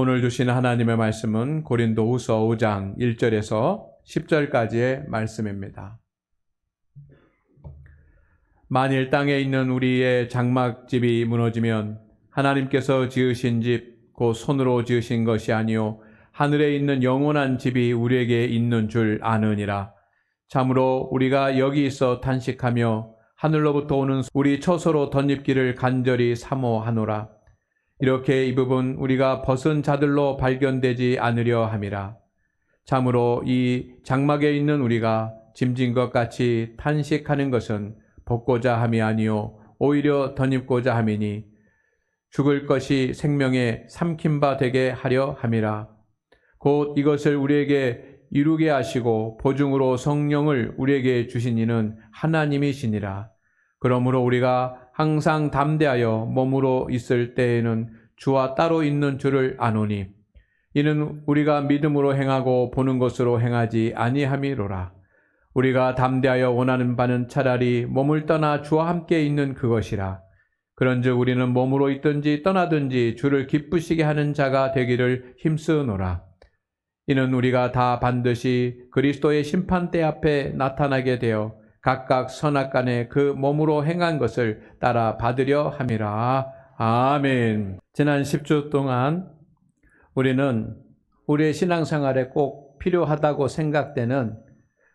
오늘 주신 하나님의 말씀은 고린도후서 5장 1절에서 10절까지의 말씀입니다. 만일 땅에 있는 우리의 장막집이 무너지면 하나님께서 지으신 집, 곧 손으로 지으신 것이 아니요 하늘에 있는 영원한 집이 우리에게 있는 줄 아느니라. 참으로 우리가 여기 있어 탄식하며 하늘로부터 오는 우리 처소로 덧입기를 간절히 사모하노라. 이렇게 이 부분 우리가 벗은 자들로 발견되지 않으려 함이라. 참으로 이 장막에 있는 우리가 짐진 것 같이 탄식하는 것은 벗고자 함이 아니요 오히려 덧입고자 함이니 죽을 것이 생명에 삼킨 바 되게 하려 함이라. 곧 이것을 우리에게 이루게 하시고 보증으로 성령을 우리에게 주신 이는 하나님이시니라. 그러므로 우리가 항상 담대하여 몸으로 있을 때에는 주와 따로 있는 줄을 아노니 이는 우리가 믿음으로 행하고 보는 것으로 행하지 아니함이로라. 우리가 담대하여 원하는 바는 차라리 몸을 떠나 주와 함께 있는 그것이라. 그런즉 우리는 몸으로 있든지 떠나든지 주를 기쁘시게 하는 자가 되기를 힘쓰노라. 이는 우리가 다 반드시 그리스도의 심판대 앞에 나타나게 되어 각각 선악간에 그 몸으로 행한 것을 따라 받으려 함이라. 아멘. 지난 10주 동안 우리는 우리의 신앙생활에 꼭 필요하다고 생각되는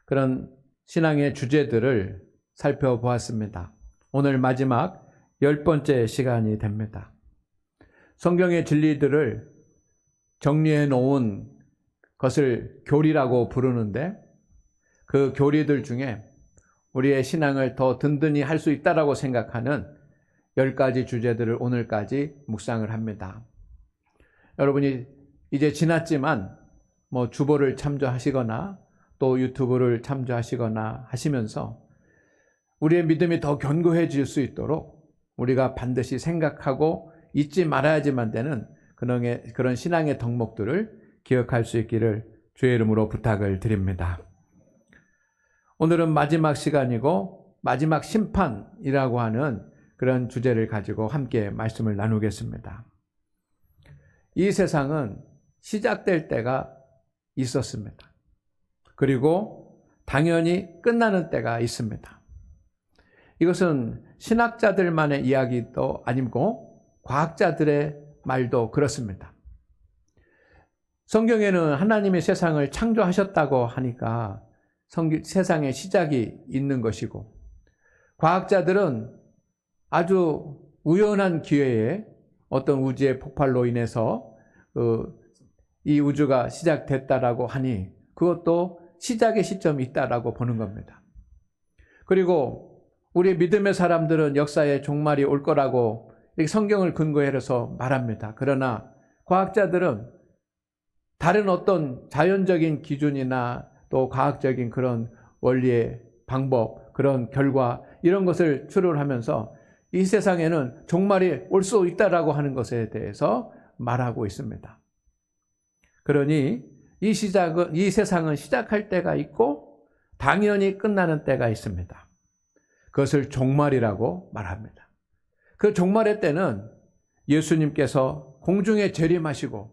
그런 신앙의 주제들을 살펴보았습니다. 오늘 마지막 10번째 시간이 됩니다. 성경의 진리들을 정리해 놓은 것을 교리라고 부르는데 그 교리들 중에 우리의 신앙을 더 든든히 할 수 있다라고 생각하는 10가지 주제들을 오늘까지 묵상을 합니다. 여러분이 이제 지났지만 주보를 참조하시거나 또 유튜브를 참조하시거나 하시면서 우리의 믿음이 더 견고해질 수 있도록 우리가 반드시 생각하고 잊지 말아야지만 되는 그런 신앙의 덕목들을 기억할 수 있기를 주의 이름으로 부탁을 드립니다. 오늘은 마지막 시간이고 마지막 심판이라고 하는 그런 주제를 가지고 함께 말씀을 나누겠습니다. 이 세상은 시작될 때가 있었습니다. 그리고 당연히 끝나는 때가 있습니다. 이것은 신학자들만의 이야기도 아니고 과학자들의 말도 그렇습니다. 성경에는 하나님이 세상을 창조하셨다고 하니까 세상의 시작이 있는 것이고 과학자들은 아주 우연한 기회에 어떤 우주의 폭발로 인해서 이 우주가 시작됐다라고 하니 그것도 시작의 시점이 있다라고 보는 겁니다. 그리고 우리 믿음의 사람들은 역사의 종말이 올 거라고 성경을 근거해서 말합니다. 그러나 과학자들은 다른 어떤 자연적인 기준이나 또 과학적인 그런 원리의 방법, 그런 결과 이런 것을 추론하면서 이 세상에는 종말이 올 수 있다라고 하는 것에 대해서 말하고 있습니다. 그러니 이 세상은 시작할 때가 있고 당연히 끝나는 때가 있습니다. 그것을 종말이라고 말합니다. 그 종말의 때는 예수님께서 공중에 재림하시고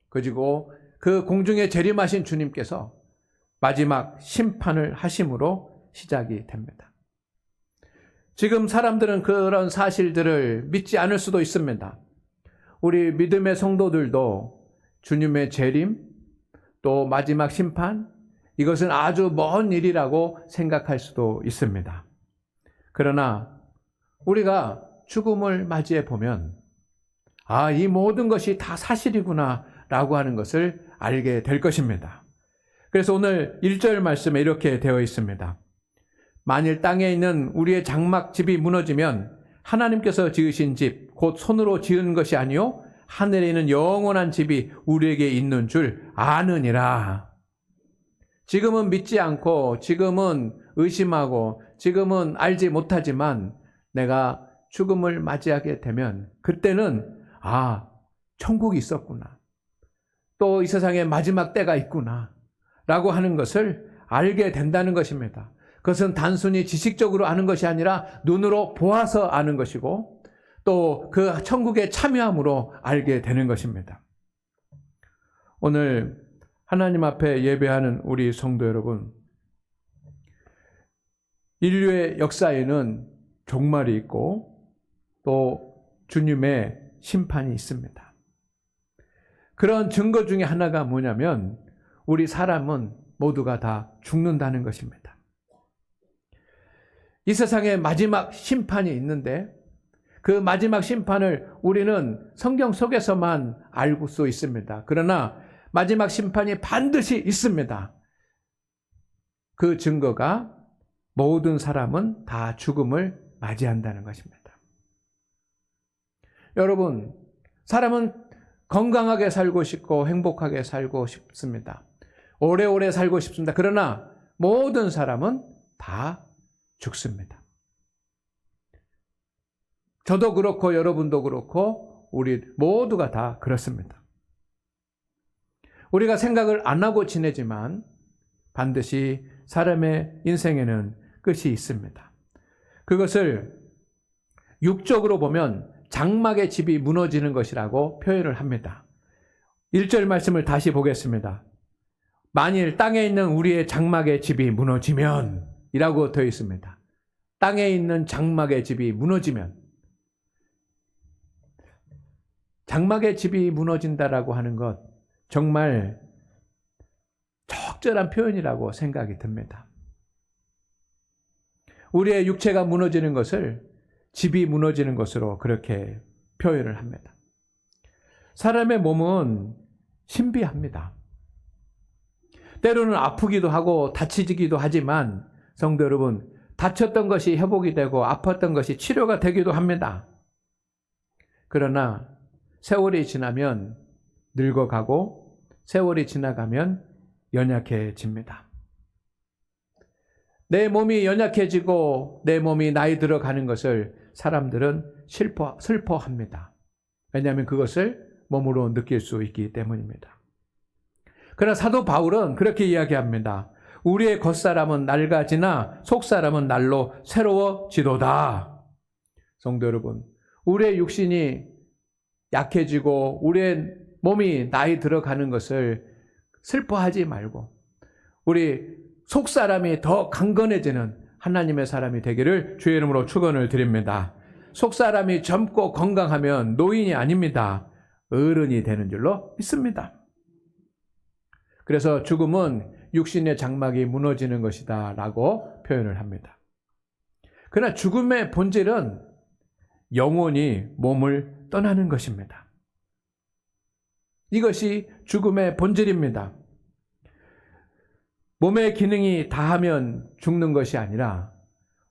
그리고 그 공중에 재림하신 주님께서 마지막 심판을 하심으로 시작이 됩니다. 지금 사람들은 그런 사실들을 믿지 않을 수도 있습니다. 우리 믿음의 성도들도 주님의 재림, 또 마지막 심판, 이것은 아주 먼 일이라고 생각할 수도 있습니다. 그러나 우리가 죽음을 맞이해 보면 이 모든 것이 다 사실이구나 라고 하는 것을 알게 될 것입니다. 그래서 오늘 1절 말씀에 이렇게 되어 있습니다. 만일 땅에 있는 우리의 장막집이 무너지면 하나님께서 지으신 집, 곧 손으로 지은 것이 아니요 하늘에 있는 영원한 집이 우리에게 있는 줄 아느니라. 지금은 믿지 않고 지금은 의심하고 지금은 알지 못하지만 내가 죽음을 맞이하게 되면 그때는 천국이 있었구나. 또 이 세상에 마지막 때가 있구나 라고 하는 것을 알게 된다는 것입니다. 그것은 단순히 지식적으로 아는 것이 아니라 눈으로 보아서 아는 것이고 또 그 천국에 참여함으로 알게 되는 것입니다. 오늘 하나님 앞에 예배하는 우리 성도 여러분, 인류의 역사에는 종말이 있고 또 주님의 심판이 있습니다. 그런 증거 중에 하나가 뭐냐면 우리 사람은 모두가 다 죽는다는 것입니다. 이 세상에 마지막 심판이 있는데 그 마지막 심판을 우리는 성경 속에서만 알 수 있습니다. 그러나 마지막 심판이 반드시 있습니다. 그 증거가 모든 사람은 다 죽음을 맞이한다는 것입니다. 여러분, 사람은 건강하게 살고 싶고 행복하게 살고 싶습니다. 오래오래 살고 싶습니다. 그러나 모든 사람은 다 죽습니다. 저도 그렇고 여러분도 그렇고 우리 모두가 다 그렇습니다. 우리가 생각을 안 하고 지내지만 반드시 사람의 인생에는 끝이 있습니다. 그것을 육적으로 보면 장막의 집이 무너지는 것이라고 표현을 합니다. 1절 말씀을 다시 보겠습니다. 만일 땅에 있는 우리의 장막의 집이 무너지면 이라고 되어 있습니다. 땅에 있는 장막의 집이 무너지면, 장막의 집이 무너진다라고 하는 것 정말 적절한 표현이라고 생각이 듭니다. 우리의 육체가 무너지는 것을 집이 무너지는 것으로 그렇게 표현을 합니다. 사람의 몸은 신비합니다. 때로는 아프기도 하고 다치기도 하지만 성도 여러분, 다쳤던 것이 회복이 되고 아팠던 것이 치료가 되기도 합니다. 그러나 세월이 지나면 늙어가고 세월이 지나가면 연약해집니다. 내 몸이 연약해지고 내 몸이 나이 들어가는 것을 사람들은 슬퍼합니다. 왜냐하면 그것을 몸으로 느낄 수 있기 때문입니다. 그러나 사도 바울은 그렇게 이야기합니다. 우리의 겉사람은 낡아지나 속사람은 날로 새로워지도다. 성도 여러분, 우리의 육신이 약해지고 우리의 몸이 나이 들어가는 것을 슬퍼하지 말고 우리 속사람이 더 강건해지는 하나님의 사람이 되기를 주의 이름으로 축원을 드립니다. 속사람이 젊고 건강하면 노인이 아닙니다. 어른이 되는 줄로 믿습니다. 그래서 죽음은 육신의 장막이 무너지는 것이다 라고 표현을 합니다. 그러나 죽음의 본질은 영혼이 몸을 떠나는 것입니다. 이것이 죽음의 본질입니다. 몸의 기능이 다하면 죽는 것이 아니라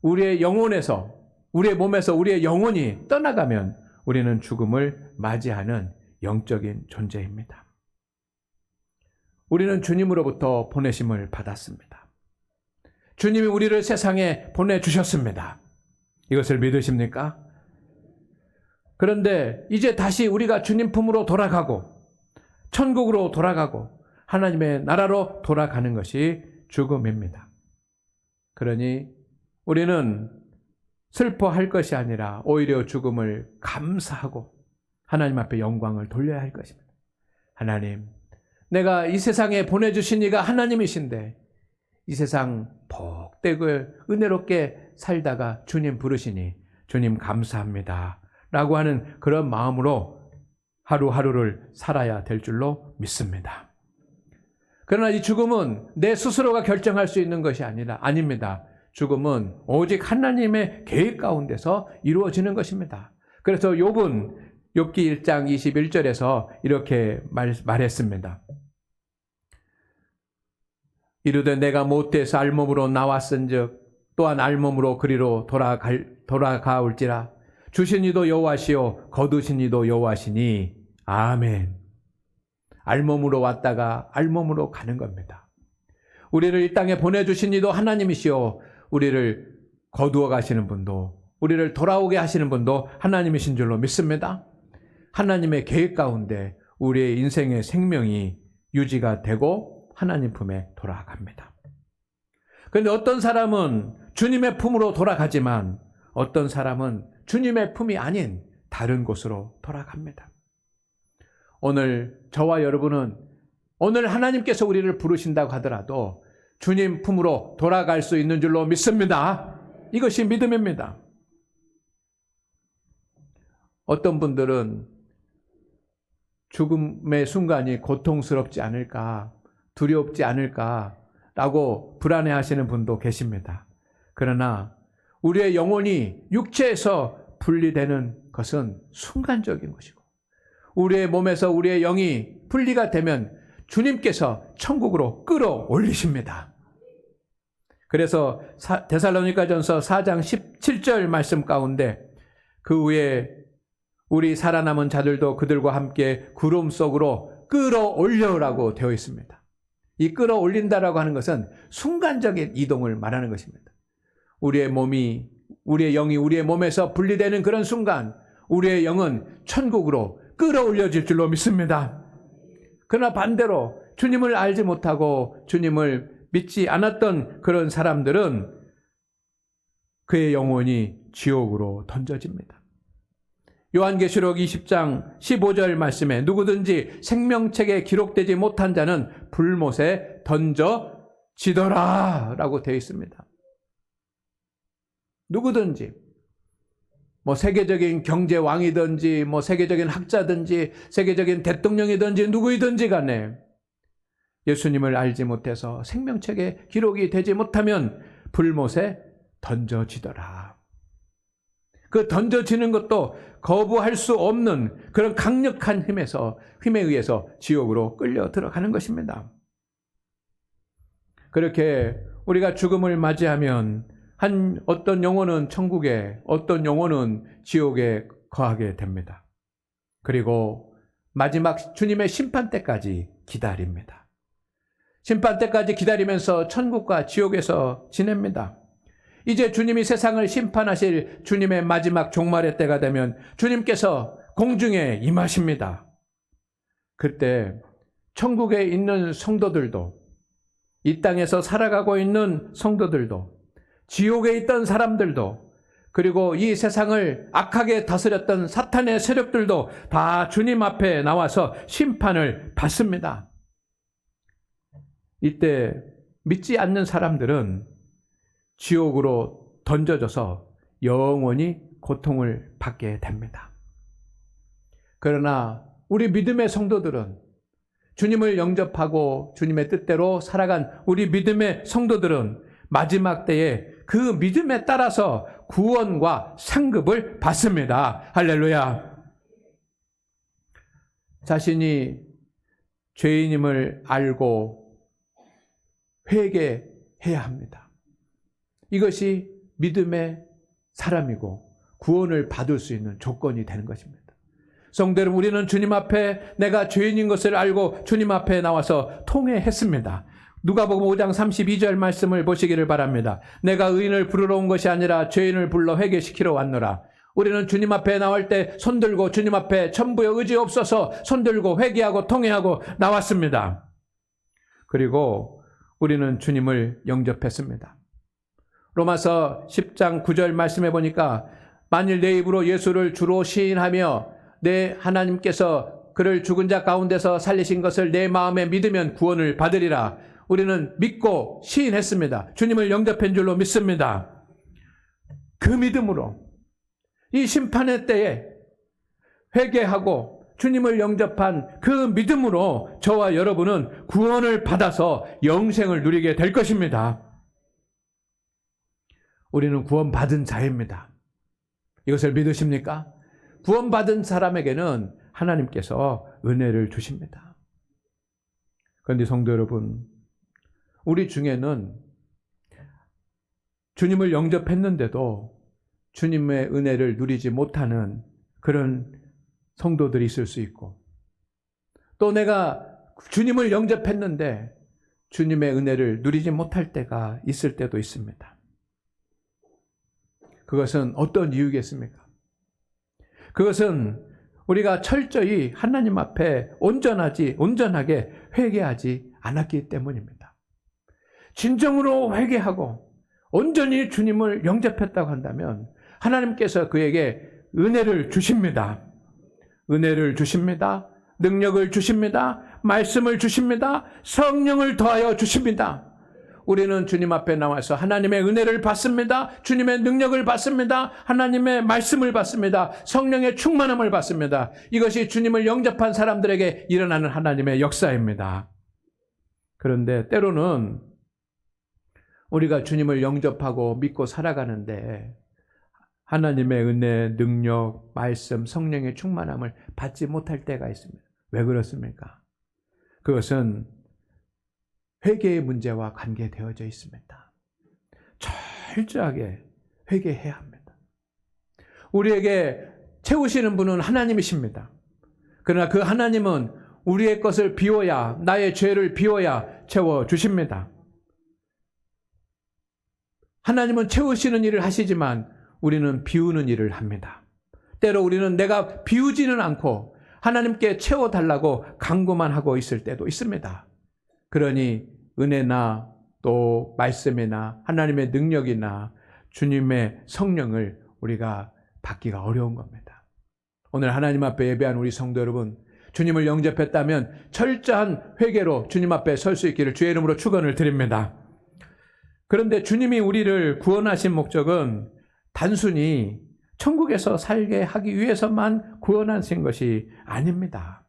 우리의 영혼에서, 우리의 몸에서 우리의 영혼이 떠나가면 우리는 죽음을 맞이하는 영적인 존재입니다. 우리는 주님으로부터 보내심을 받았습니다. 주님이 우리를 세상에 보내주셨습니다. 이것을 믿으십니까? 그런데 이제 다시 우리가 주님 품으로 돌아가고 천국으로 돌아가고 하나님의 나라로 돌아가는 것이 죽음입니다. 그러니 우리는 슬퍼할 것이 아니라 오히려 죽음을 감사하고 하나님 앞에 영광을 돌려야 할 것입니다. 하나님, 내가 이 세상에 보내주신 이가 하나님이신데 이 세상 복되고 은혜롭게 살다가 주님 부르시니 주님 감사합니다 라고 하는 그런 마음으로 하루하루를 살아야 될 줄로 믿습니다. 그러나 이 죽음은 내 스스로가 결정할 수 있는 것이 아닙니다. 죽음은 오직 하나님의 계획 가운데서 이루어지는 것입니다. 그래서 욥기 1장 21절에서 이렇게 말했습니다. 이르되 내가 못돼서 알몸으로 나왔은즉 또한 알몸으로 그리로 돌아가올지라 주신 이도 여호와시요 거두신 이도 여호와시니 아멘. 알몸으로 왔다가 알몸으로 가는 겁니다. 우리를 이 땅에 보내주신 이도 하나님이시요 우리를 거두어 가시는 분도 우리를 돌아오게 하시는 분도 하나님이신 줄로 믿습니다. 하나님의 계획 가운데 우리의 인생의 생명이 유지가 되고 하나님 품에 돌아갑니다. 그런데 어떤 사람은 주님의 품으로 돌아가지만 어떤 사람은 주님의 품이 아닌 다른 곳으로 돌아갑니다. 오늘 저와 여러분은 오늘 하나님께서 우리를 부르신다고 하더라도 주님 품으로 돌아갈 수 있는 줄로 믿습니다. 이것이 믿음입니다. 어떤 분들은 죽음의 순간이 고통스럽지 않을까, 두렵지 않을까라고 불안해하시는 분도 계십니다. 그러나 우리의 영혼이 육체에서 분리되는 것은 순간적인 것이고, 우리의 몸에서 우리의 영이 분리가 되면 주님께서 천국으로 끌어올리십니다. 그래서 데살로니가전서 4장 17절 말씀 가운데 그 후에 우리 살아남은 자들도 그들과 함께 구름 속으로 끌어올려라고 되어 있습니다. 이 끌어올린다라고 하는 것은 순간적인 이동을 말하는 것입니다. 우리의 몸이, 우리의 영이 우리의 몸에서 분리되는 그런 순간 우리의 영은 천국으로 끌어올려질 줄로 믿습니다. 그러나 반대로 주님을 알지 못하고 주님을 믿지 않았던 그런 사람들은 그의 영혼이 지옥으로 던져집니다. 요한계시록 20장 15절 말씀에 누구든지 생명책에 기록되지 못한 자는 불못에 던져지더라 라고 되어 있습니다. 누구든지 세계적인 경제왕이든지 세계적인 학자든지 세계적인 대통령이든지 누구이든지 간에 예수님을 알지 못해서 생명책에 기록이 되지 못하면 불못에 던져지더라. 그 던져지는 것도 거부할 수 없는 그런 강력한 힘에 의해서 지옥으로 끌려 들어가는 것입니다. 그렇게 우리가 죽음을 맞이하면 어떤 영혼은 천국에, 어떤 영혼은 지옥에 거하게 됩니다. 그리고 마지막 주님의 심판 때까지 기다립니다. 심판 때까지 기다리면서 천국과 지옥에서 지냅니다. 이제 주님이 세상을 심판하실 주님의 마지막 종말의 때가 되면 주님께서 공중에 임하십니다. 그때 천국에 있는 성도들도, 이 땅에서 살아가고 있는 성도들도, 지옥에 있던 사람들도, 그리고 이 세상을 악하게 다스렸던 사탄의 세력들도 다 주님 앞에 나와서 심판을 받습니다. 이때 믿지 않는 사람들은 지옥으로 던져져서 영원히 고통을 받게 됩니다. 그러나 우리 믿음의 성도들은, 주님을 영접하고 주님의 뜻대로 살아간 우리 믿음의 성도들은 마지막 때에 그 믿음에 따라서 구원과 상급을 받습니다. 할렐루야. 자신이 죄인임을 알고 회개해야 합니다. 이것이 믿음의 사람이고 구원을 받을 수 있는 조건이 되는 것입니다. 성도 여러분, 우리는 주님 앞에 내가 죄인인 것을 알고 주님 앞에 나와서 통회했습니다. 누가복음 5장 32절 말씀을 보시기를 바랍니다. 내가 의인을 부르러 온 것이 아니라 죄인을 불러 회개시키러 왔노라. 우리는 주님 앞에 나올 때 손들고 주님 앞에 천부의 의지 없어서 손들고 회개하고 통회하고 나왔습니다. 그리고 우리는 주님을 영접했습니다. 로마서 10장 9절 말씀해 보니까 만일 내 입으로 예수를 주로 시인하며 내 하나님께서 그를 죽은 자 가운데서 살리신 것을 내 마음에 믿으면 구원을 받으리라. 우리는 믿고 시인했습니다. 주님을 영접한 줄로 믿습니다. 그 믿음으로 이 심판의 때에 회개하고 주님을 영접한 그 믿음으로 저와 여러분은 구원을 받아서 영생을 누리게 될 것입니다. 우리는 구원받은 자입니다. 이것을 믿으십니까? 구원받은 사람에게는 하나님께서 은혜를 주십니다. 그런데 성도 여러분, 우리 중에는 주님을 영접했는데도 주님의 은혜를 누리지 못하는 그런 성도들이 있을 수 있고, 또 내가 주님을 영접했는데 주님의 은혜를 누리지 못할 때가 있을 때도 있습니다. 그것은 어떤 이유겠습니까? 그것은 우리가 철저히 하나님 앞에 온전하게 회개하지 않았기 때문입니다. 진정으로 회개하고 온전히 주님을 영접했다고 한다면 하나님께서 그에게 은혜를 주십니다. 은혜를 주십니다. 능력을 주십니다. 말씀을 주십니다. 성령을 더하여 주십니다. 우리는 주님 앞에 나와서 하나님의 은혜를 받습니다. 주님의 능력을 받습니다. 하나님의 말씀을 받습니다. 성령의 충만함을 받습니다. 이것이 주님을 영접한 사람들에게 일어나는 하나님의 역사입니다. 그런데 때로는 우리가 주님을 영접하고 믿고 살아가는데 하나님의 은혜, 능력, 말씀, 성령의 충만함을 받지 못할 때가 있습니다. 왜 그렇습니까? 그것은 회개의 문제와 관계되어져 있습니다. 철저하게 회개해야 합니다. 우리에게 채우시는 분은 하나님이십니다. 그러나 그 하나님은 우리의 것을 비워야, 나의 죄를 비워야 채워주십니다. 하나님은 채우시는 일을 하시지만 우리는 비우는 일을 합니다. 때로 우리는 내가 비우지는 않고 하나님께 채워달라고 간구만 하고 있을 때도 있습니다. 그러니 은혜나 또 말씀이나 하나님의 능력이나 주님의 성령을 우리가 받기가 어려운 겁니다. 오늘 하나님 앞에 예배한 우리 성도 여러분, 주님을 영접했다면 철저한 회개로 주님 앞에 설 수 있기를 주의 이름으로 축원을 드립니다. 그런데 주님이 우리를 구원하신 목적은 단순히 천국에서 살게 하기 위해서만 구원하신 것이 아닙니다.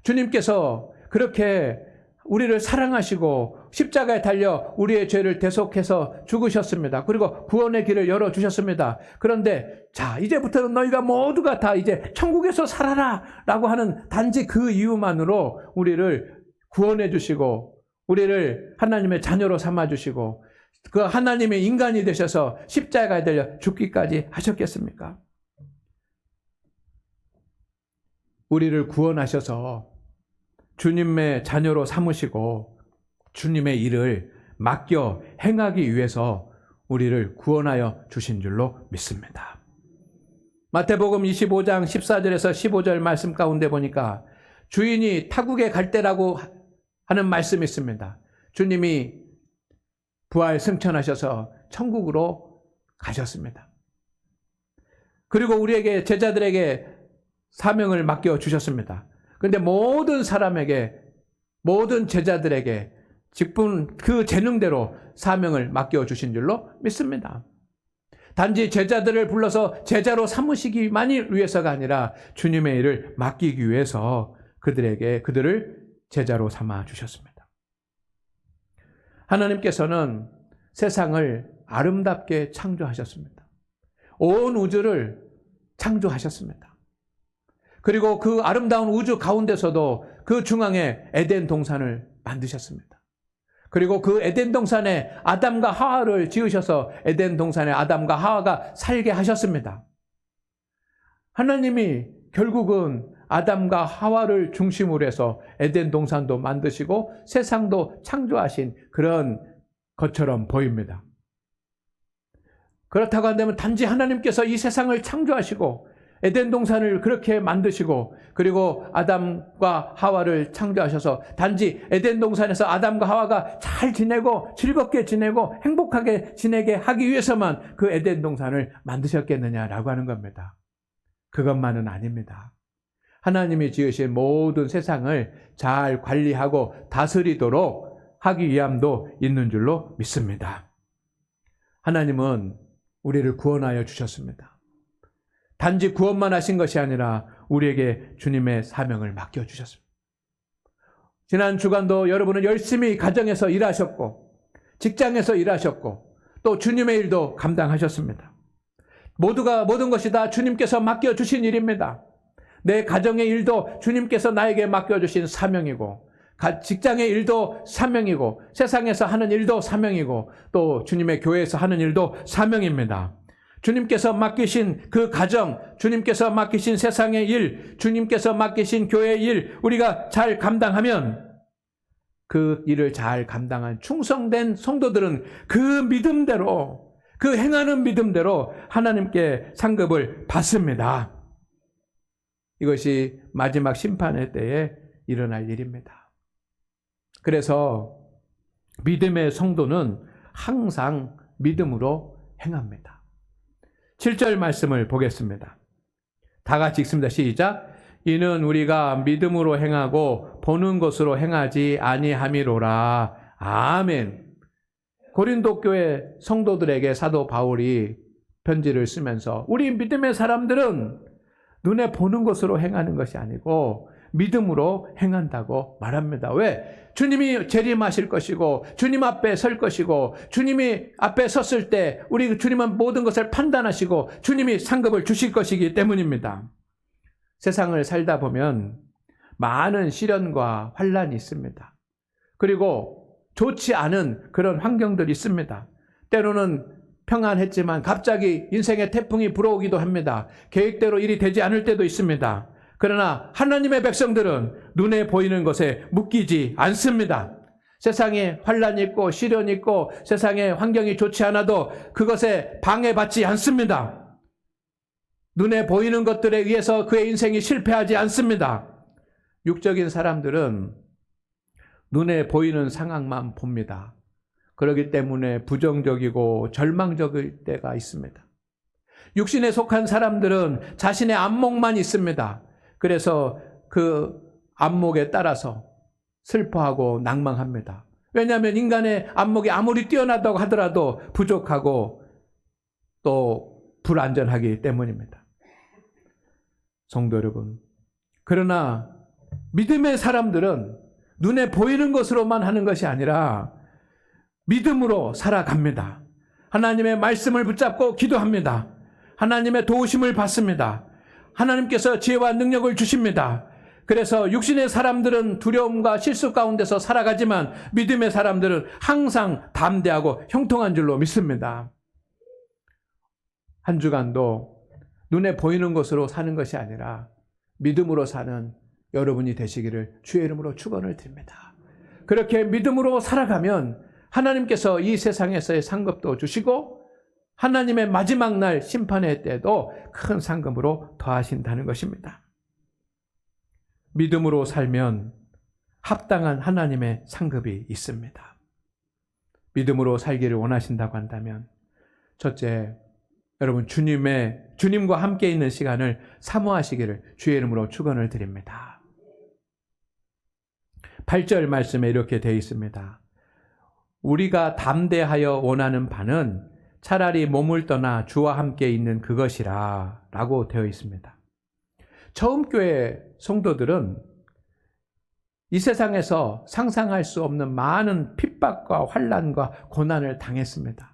주님께서 그렇게 우리를 사랑하시고 십자가에 달려 우리의 죄를 대속해서 죽으셨습니다. 그리고 구원의 길을 열어주셨습니다. 그런데 자, 이제부터는 너희가 모두가 다 이제 천국에서 살아라 라고 하는 단지 그 이유만으로 우리를 구원해 주시고 우리를 하나님의 자녀로 삼아주시고 그 하나님의 인간이 되셔서 십자가에 달려 죽기까지 하셨겠습니까? 우리를 구원하셔서 주님의 자녀로 삼으시고 주님의 일을 맡겨 행하기 위해서 우리를 구원하여 주신 줄로 믿습니다. 마태복음 25장 14절에서 15절 말씀 가운데 보니까 주인이 타국에 갈 때라고 하는 말씀이 있습니다. 주님이 부활 승천하셔서 천국으로 가셨습니다. 그리고 우리에게 제자들에게 사명을 맡겨 주셨습니다. 그런데 모든 사람에게 모든 제자들에게 직분 그 재능대로 사명을 맡겨 주신 줄로 믿습니다. 단지 제자들을 불러서 제자로 삼으시기만을 위해서가 아니라 주님의 일을 맡기기 위해서 그들을 제자로 삼아 주셨습니다. 하나님께서는 세상을 아름답게 창조하셨습니다. 온 우주를 창조하셨습니다. 그리고 그 아름다운 우주 가운데서도 그 중앙에 에덴 동산을 만드셨습니다. 그리고 그 에덴 동산에 아담과 하와를 지으셔서 에덴 동산에 아담과 하와가 살게 하셨습니다. 하나님이 결국은 아담과 하와를 중심으로 해서 에덴 동산도 만드시고 세상도 창조하신 그런 것처럼 보입니다. 그렇다고 한다면 단지 하나님께서 이 세상을 창조하시고 에덴 동산을 그렇게 만드시고 그리고 아담과 하와를 창조하셔서 단지 에덴 동산에서 아담과 하와가 잘 지내고 즐겁게 지내고 행복하게 지내게 하기 위해서만 그 에덴 동산을 만드셨겠느냐라고 하는 겁니다. 그것만은 아닙니다. 하나님이 지으신 모든 세상을 잘 관리하고 다스리도록 하기 위함도 있는 줄로 믿습니다. 하나님은 우리를 구원하여 주셨습니다. 단지 구원만 하신 것이 아니라 우리에게 주님의 사명을 맡겨주셨습니다. 지난 주간도 여러분은 열심히 가정에서 일하셨고 직장에서 일하셨고 또 주님의 일도 감당하셨습니다. 모든 것이 다 주님께서 맡겨주신 일입니다. 내 가정의 일도 주님께서 나에게 맡겨주신 사명이고 직장의 일도 사명이고 세상에서 하는 일도 사명이고 또 주님의 교회에서 하는 일도 사명입니다. 주님께서 맡기신 그 가정, 주님께서 맡기신 세상의 일, 주님께서 맡기신 교회의 일 우리가 잘 감당하면 그 일을 잘 감당한 충성된 성도들은 그 믿음대로 그 행하는 믿음대로 하나님께 상급을 받습니다. 이것이 마지막 심판의 때에 일어날 일입니다. 그래서 믿음의 성도는 항상 믿음으로 행합니다. 7절 말씀을 보겠습니다. 다 같이 읽습니다. 시작. 이는 우리가 믿음으로 행하고 보는 것으로 행하지 아니함이로라. 아멘. 고린도 교회 성도들에게 사도 바울이 편지를 쓰면서 우리 믿음의 사람들은 눈에 보는 것으로 행하는 것이 아니고 믿음으로 행한다고 말합니다. 왜? 주님이 재림하실 것이고 주님 앞에 설 것이고 주님이 앞에 섰을 때 우리 주님은 모든 것을 판단하시고 주님이 상급을 주실 것이기 때문입니다. 세상을 살다 보면 많은 시련과 환란이 있습니다. 그리고 좋지 않은 그런 환경들이 있습니다. 때로는 평안했지만 갑자기 인생의 태풍이 불어오기도 합니다. 계획대로 일이 되지 않을 때도 있습니다. 그러나 하나님의 백성들은 눈에 보이는 것에 묶이지 않습니다. 세상에 환란이 있고 시련이 있고 세상에 환경이 좋지 않아도 그것에 방해받지 않습니다. 눈에 보이는 것들에 의해서 그의 인생이 실패하지 않습니다. 육적인 사람들은 눈에 보이는 상황만 봅니다. 그렇기 때문에 부정적이고 절망적일 때가 있습니다. 육신에 속한 사람들은 자신의 안목만 있습니다. 그래서 그 안목에 따라서 슬퍼하고 낭망합니다. 왜냐하면 인간의 안목이 아무리 뛰어나다고 하더라도 부족하고 또 불안전하기 때문입니다. 성도 여러분, 그러나 믿음의 사람들은 눈에 보이는 것으로만 하는 것이 아니라 믿음으로 살아갑니다. 하나님의 말씀을 붙잡고 기도합니다. 하나님의 도우심을 받습니다. 하나님께서 지혜와 능력을 주십니다. 그래서 육신의 사람들은 두려움과 실수 가운데서 살아가지만 믿음의 사람들은 항상 담대하고 형통한 줄로 믿습니다. 한 주간도 눈에 보이는 것으로 사는 것이 아니라 믿음으로 사는 여러분이 되시기를 주의 이름으로 축원을 드립니다. 그렇게 믿음으로 살아가면 하나님께서 이 세상에서의 상급도 주시고 하나님의 마지막 날 심판의 때도 큰 상급으로 더하신다는 것입니다. 믿음으로 살면 합당한 하나님의 상급이 있습니다. 믿음으로 살기를 원하신다고 한다면 첫째, 여러분 주님과 함께 있는 시간을 사모하시기를 주의 이름으로 축원을 드립니다. 8절 말씀에 이렇게 되어 있습니다. 우리가 담대하여 원하는 바는 차라리 몸을 떠나 주와 함께 있는 그것이라 라고 되어 있습니다. 처음 교회 성도들은 이 세상에서 상상할 수 없는 많은 핍박과 환난과 고난을 당했습니다.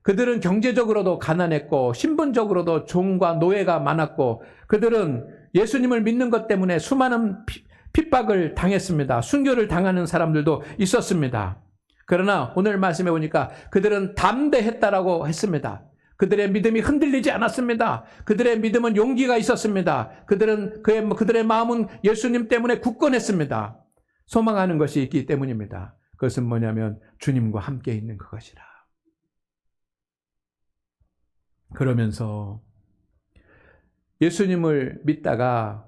그들은 경제적으로도 가난했고 신분적으로도 종과 노예가 많았고 그들은 예수님을 믿는 것 때문에 수많은 핍박을 당했습니다. 순교를 당하는 사람들도 있었습니다. 그러나 오늘 말씀해 보니까 그들은 담대했다라고 했습니다. 그들의 믿음이 흔들리지 않았습니다. 그들의 믿음은 용기가 있었습니다. 그들의 마음은 예수님 때문에 굳건했습니다. 소망하는 것이 있기 때문입니다. 그것은 뭐냐면 주님과 함께 있는 그것이라. 그러면서 예수님을 믿다가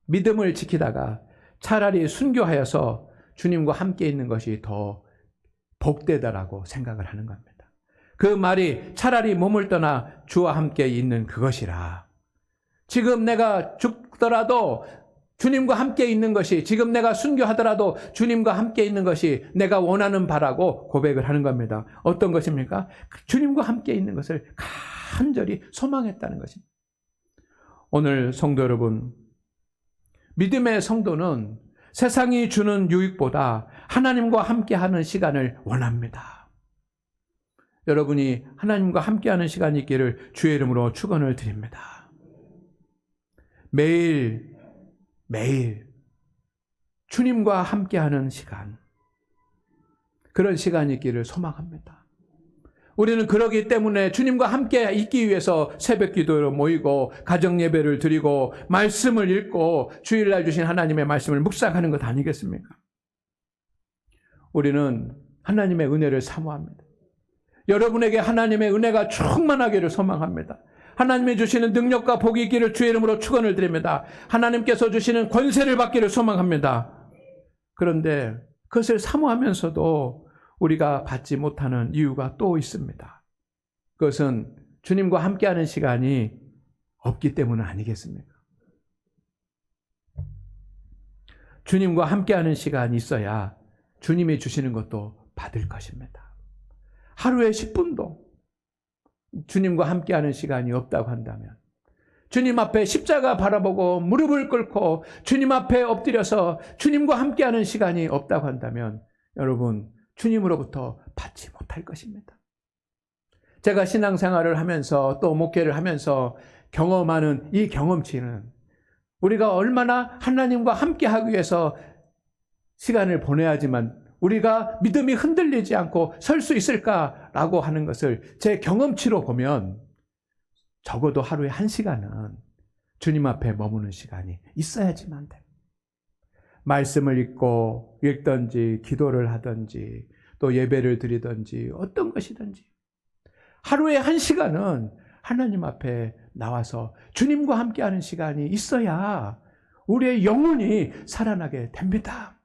믿음을 지키다가 차라리 순교하여서 주님과 함께 있는 것이 더 복되다라고 생각을 하는 겁니다. 그 말이 차라리 몸을 떠나 주와 함께 있는 그것이라. 지금 내가 죽더라도 주님과 함께 있는 것이, 지금 내가 순교하더라도 주님과 함께 있는 것이 내가 원하는 바라고 고백을 하는 겁니다. 어떤 것입니까? 주님과 함께 있는 것을 간절히 소망했다는 것입니다. 오늘 성도 여러분, 믿음의 성도는 세상이 주는 유익보다 하나님과 함께하는 시간을 원합니다. 여러분이 하나님과 함께하는 시간이 있기를 주의 이름으로 축원을 드립니다. 매일 주님과 함께하는 시간, 그런 시간이 있기를 소망합니다. 우리는 그러기 때문에 주님과 함께 있기 위해서 새벽 기도로 모이고 가정 예배를 드리고 말씀을 읽고 주일날 주신 하나님의 말씀을 묵상하는 것 아니겠습니까? 우리는 하나님의 은혜를 사모합니다. 여러분에게 하나님의 은혜가 충만하기를 소망합니다. 하나님이 주시는 능력과 복이 있기를 주의 이름으로 축원을 드립니다. 하나님께서 주시는 권세를 받기를 소망합니다. 그런데 그것을 사모하면서도 우리가 받지 못하는 이유가 또 있습니다. 그것은 주님과 함께하는 시간이 없기 때문 아니겠습니까? 주님과 함께하는 시간이 있어야 주님이 주시는 것도 받을 것입니다. 하루에 10분도 주님과 함께하는 시간이 없다고 한다면, 주님 앞에 십자가 바라보고 무릎을 꿇고 주님 앞에 엎드려서 주님과 함께하는 시간이 없다고 한다면 여러분, 주님으로부터 받지 못할 것입니다. 제가 신앙생활을 하면서 또 목회를 하면서 경험하는 이 경험치는 우리가 얼마나 하나님과 함께하기 위해서 시간을 보내야지만 우리가 믿음이 흔들리지 않고 설 수 있을까라고 하는 것을 제 경험치로 보면 적어도 하루에 1시간은 주님 앞에 머무는 시간이 있어야지만 됩니다. 말씀을 읽든지 기도를 하든지 또 예배를 드리든지 어떤 것이든지 하루에 1시간은 하나님 앞에 나와서 주님과 함께하는 시간이 있어야 우리의 영혼이 살아나게 됩니다.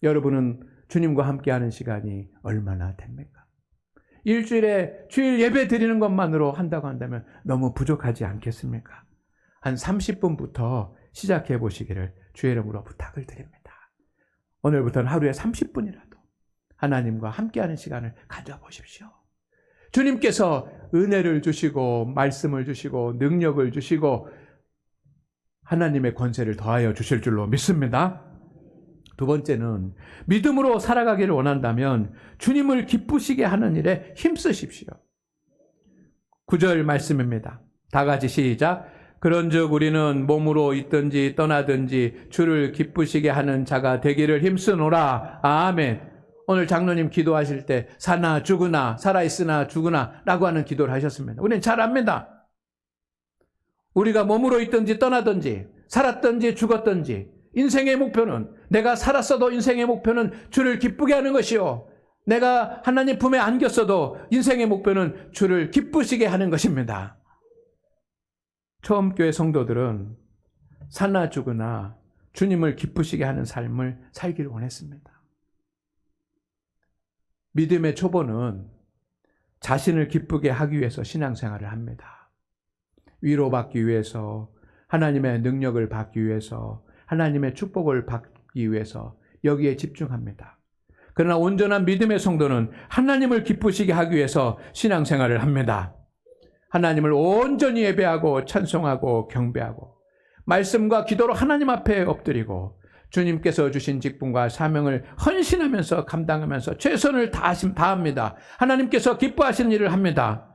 여러분은 주님과 함께하는 시간이 얼마나 됩니까? 일주일에 주일 예배 드리는 것만으로 한다고 한다면 너무 부족하지 않겠습니까? 한 30분부터 시작해 보시기를 주의 이름으로 부탁을 드립니다. 오늘부터는 하루에 30분이라도 하나님과 함께하는 시간을 가져보십시오. 주님께서 은혜를 주시고 말씀을 주시고 능력을 주시고 하나님의 권세를 더하여 주실 줄로 믿습니다. 두 번째는 믿음으로 살아가기를 원한다면 주님을 기쁘시게 하는 일에 힘쓰십시오. 9절 말씀입니다. 다 같이 시작. 그런즉 우리는 몸으로 있든지 떠나든지 주를 기쁘시게 하는 자가 되기를 힘쓰노라. 아멘. 오늘 장로님 기도하실 때 사나 죽으나 살아있으나 죽으나 라고 하는 기도를 하셨습니다. 우리는 잘 압니다. 우리가 몸으로 있든지 떠나든지 살았든지 죽었든지 인생의 목표는, 내가 살았어도 인생의 목표는 주를 기쁘게 하는 것이요, 내가 하나님 품에 안겼어도 인생의 목표는 주를 기쁘시게 하는 것입니다. 처음 교회 성도들은 사나 죽으나 주님을 기쁘시게 하는 삶을 살기를 원했습니다. 믿음의 초보는 자신을 기쁘게 하기 위해서 신앙생활을 합니다. 위로받기 위해서, 하나님의 능력을 받기 위해서, 하나님의 축복을 받기 위해서 여기에 집중합니다. 그러나 온전한 믿음의 성도는 하나님을 기쁘시게 하기 위해서 신앙생활을 합니다. 하나님을 온전히 예배하고 찬송하고 경배하고 말씀과 기도로 하나님 앞에 엎드리고 주님께서 주신 직분과 사명을 헌신하면서 감당하면서 최선을 다합니다. 하나님께서 기뻐하시는 일을 합니다.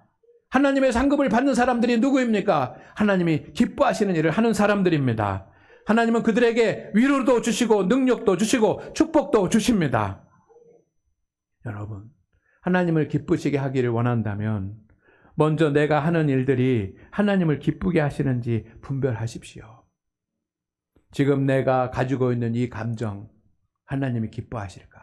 하나님의 상급을 받는 사람들이 누구입니까? 하나님이 기뻐하시는 일을 하는 사람들입니다. 하나님은 그들에게 위로도 주시고 능력도 주시고 축복도 주십니다. 여러분, 하나님을 기쁘시게 하기를 원한다면 먼저 내가 하는 일들이 하나님을 기쁘게 하시는지 분별하십시오. 지금 내가 가지고 있는 이 감정, 하나님이 기뻐하실까?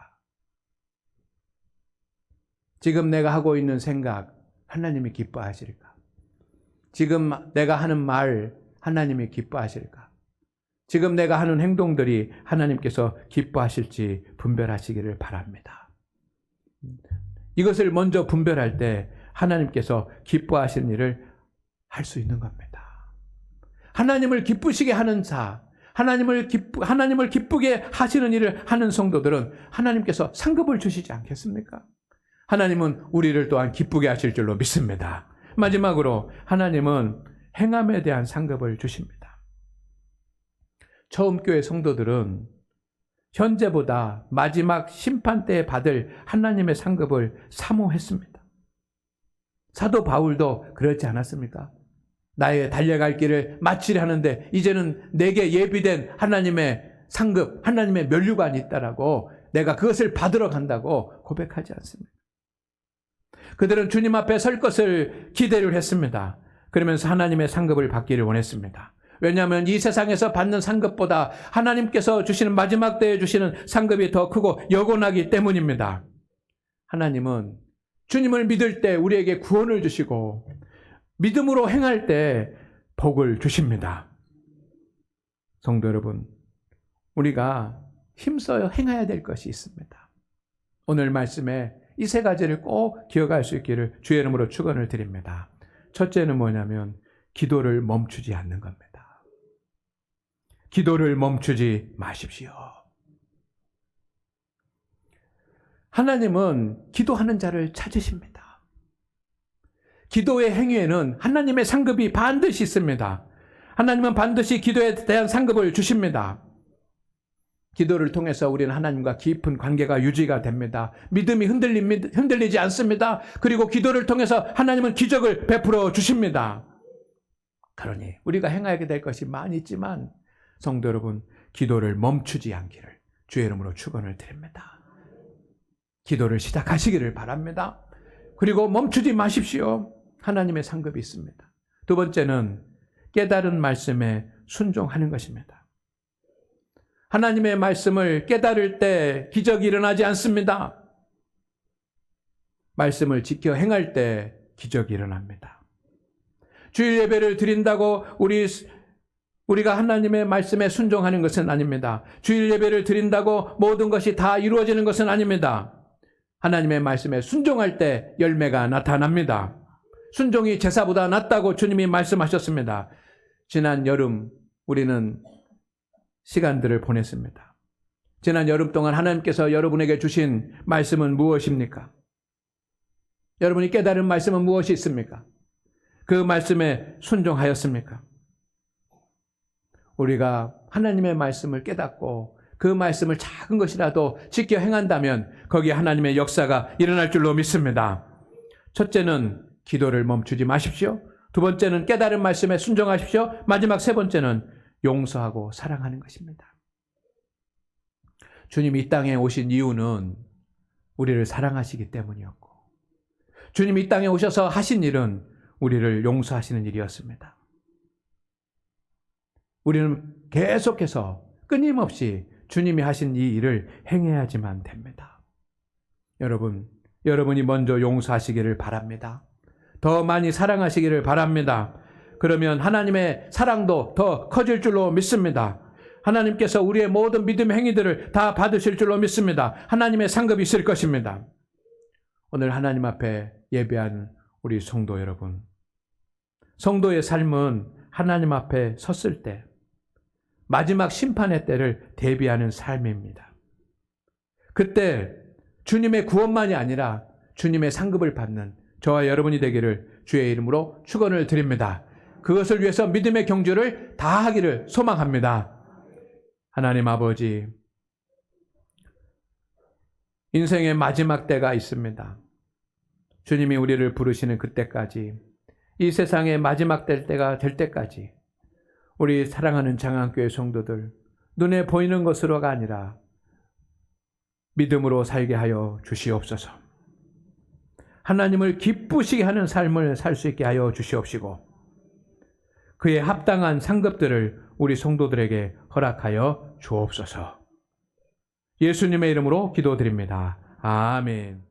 지금 내가 하고 있는 생각, 하나님이 기뻐하실까? 지금 내가 하는 말, 하나님이 기뻐하실까? 지금 내가 하는 행동들이 하나님께서 기뻐하실지 분별하시기를 바랍니다. 이것을 먼저 분별할 때 하나님께서 기뻐하시는 일을 할 수 있는 겁니다. 하나님을 기쁘시게 하는 자, 하나님을 기쁘게 하시는 일을 하는 성도들은 하나님께서 상급을 주시지 않겠습니까? 하나님은 우리를 또한 기쁘게 하실 줄로 믿습니다. 마지막으로 하나님은 행함에 대한 상급을 주십니다. 처음 교회 성도들은 현재보다 마지막 심판 때에 받을 하나님의 상급을 사모했습니다. 사도 바울도 그렇지 않았습니까? 나의 달려갈 길을 마치려 하는데 이제는 내게 예비된 하나님의 상급, 하나님의 면류관이 있다라고 내가 그것을 받으러 간다고 고백하지 않습니다. 그들은 주님 앞에 설 것을 기대를 했습니다. 그러면서 하나님의 상급을 받기를 원했습니다. 왜냐하면 이 세상에서 받는 상급보다 하나님께서 주시는 마지막 때에 주시는 상급이 더 크고 영원하기 때문입니다. 하나님은 주님을 믿을 때 우리에게 구원을 주시고 믿음으로 행할 때 복을 주십니다. 성도 여러분, 우리가 힘써 행해야 될 것이 있습니다. 오늘 말씀에 이 세 가지를 꼭 기억할 수 있기를 주의 이름으로 축원을 드립니다. 첫째는 뭐냐면 기도를 멈추지 않는 겁니다. 기도를 멈추지 마십시오. 하나님은 기도하는 자를 찾으십니다. 기도의 행위에는 하나님의 상급이 반드시 있습니다. 하나님은 반드시 기도에 대한 상급을 주십니다. 기도를 통해서 우리는 하나님과 깊은 관계가 유지가 됩니다. 믿음이 흔들리지 않습니다. 그리고 기도를 통해서 하나님은 기적을 베풀어 주십니다. 그러니 우리가 행하게 될 것이 많이 있지만 성도 여러분, 기도를 멈추지 않기를 주의 이름으로 축원을 드립니다. 기도를 시작하시기를 바랍니다. 그리고 멈추지 마십시오. 하나님의 상급이 있습니다. 두 번째는 깨달은 말씀에 순종하는 것입니다. 하나님의 말씀을 깨달을 때 기적이 일어나지 않습니다. 말씀을 지켜 행할 때 기적이 일어납니다. 주일 예배를 드린다고 우리가 하나님의 말씀에 순종하는 것은 아닙니다. 주일 예배를 드린다고 모든 것이 다 이루어지는 것은 아닙니다. 하나님의 말씀에 순종할 때 열매가 나타납니다. 순종이 제사보다 낫다고 주님이 말씀하셨습니다. 지난 여름 우리는 시간들을 보냈습니다. 지난 여름 동안 하나님께서 여러분에게 주신 말씀은 무엇입니까? 여러분이 깨달은 말씀은 무엇이 있습니까? 그 말씀에 순종하였습니까? 우리가 하나님의 말씀을 깨닫고 그 말씀을 작은 것이라도 지켜 행한다면 거기에 하나님의 역사가 일어날 줄로 믿습니다. 첫째는 기도를 멈추지 마십시오. 두 번째는 깨달은 말씀에 순종하십시오. 마지막 세 번째는 용서하고 사랑하는 것입니다. 주님이 이 땅에 오신 이유는 우리를 사랑하시기 때문이었고, 주님이 이 땅에 오셔서 하신 일은 우리를 용서하시는 일이었습니다. 우리는 계속해서 끊임없이 주님이 하신 이 일을 행해야지만 됩니다. 여러분이 먼저 용서하시기를 바랍니다. 더 많이 사랑하시기를 바랍니다. 그러면 하나님의 사랑도 더 커질 줄로 믿습니다. 하나님께서 우리의 모든 믿음의 행위들을 다 받으실 줄로 믿습니다. 하나님의 상급이 있을 것입니다. 오늘 하나님 앞에 예배한 우리 성도 여러분, 성도의 삶은 하나님 앞에 섰을 때 마지막 심판의 때를 대비하는 삶입니다. 그때 주님의 구원만이 아니라 주님의 상급을 받는 저와 여러분이 되기를 주의 이름으로 축원을 드립니다. 그것을 위해서 믿음의 경주를 다하기를 소망합니다. 하나님 아버지, 인생의 마지막 때가 있습니다. 주님이 우리를 부르시는 그때까지, 이 세상의 마지막 때가 될 때까지 우리 사랑하는 장안교회 성도들, 눈에 보이는 것으로가 아니라 믿음으로 살게 하여 주시옵소서. 하나님을 기쁘시게 하는 삶을 살 수 있게 하여 주시옵시고, 그에 합당한 상급들을 우리 성도들에게 허락하여 주옵소서. 예수님의 이름으로 기도드립니다. 아멘.